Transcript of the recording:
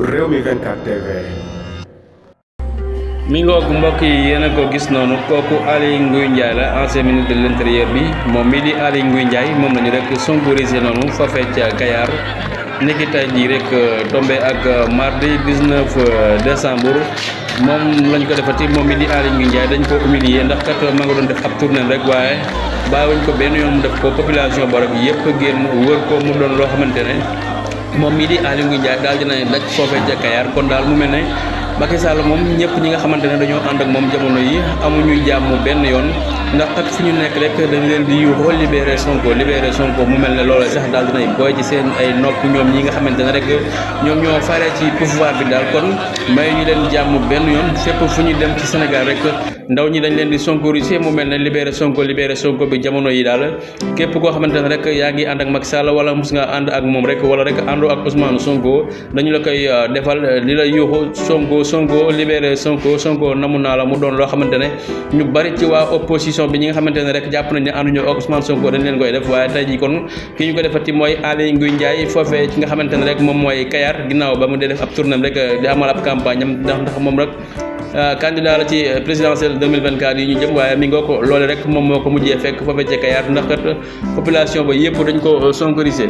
Rewmi 24 TV. mi ngoog mbokk yi yéen a ko gis noonu kooku Aly Ngouille Ndiaye la ancien ministre de l'intérieur bi moom mii di Aly Ngouille Ndiaye moom lañu rek sonkorisé noonu foofee ca Kayar niki tey jii rek tombé ak mardi 19 décembre moom lañ ko defati moom mii di Aly Ngouille Ndiaye dañ ko humilier ndax kat ma nga doon def ab tournée rek waaye bàyyiwuñ ko benn yoon mu def ko population ba rek yëpp génn wër ko mu doon loo xamante ne moom mii di Aly Ngouille Ndiaye daal dinañ daj foofee ca Kayar kon daal mu mel ne Macky Sall moom ñëpp ñi nga xamante ne dañoo ànd ak moom jamono yi amuñu jàmm benn yoon ndax ak fi ñu nekk rek dañ leen di yuuxoo libéré Sonko mu mel ne loolu sax daal dinañ booy ci seen ay nopp ñoom ñi nga xamante ne rek ñoom ñoo faree ci pouvoir bi daal kon may ñu leen jàmm benn yoon fépp fu ñu dem ci Sénégal rek ndaw ñi dañ leen di sonkorisé mu mel ne libéré Sonko bi jamono yi daal képp koo xamante ne rek yaa ngi ànd ak Macky Sall wala mus nga ànd ak moom rek wala rek àndoo ak Ousmane Sonko dañu la koy defal li la yuuxu Sonko libéré Sonko namu naa la mu doon loo xamante ne ñu bari ci waa opposition bi ñi nga xamante ne rek jàpp nañ ne ànduñu ak Ousmane Sonko dañ leen koy def waaye tey jii kon ki ñu ko defati mooy Aly Ngouille Ndiaye foofee ci nga xamante ne rek moom mooy Kayar ginnaaw ba mu dee def ab tournée rek di amal ab campagne am ndax moom rek candidat la ci présidentielle 2024 yi ñu jëm waaye mi ngoo ko loole rek moom moo ko mujjee fekk foofee ci Kayar ndax kat population ba yëpp dañ ko sonkorisé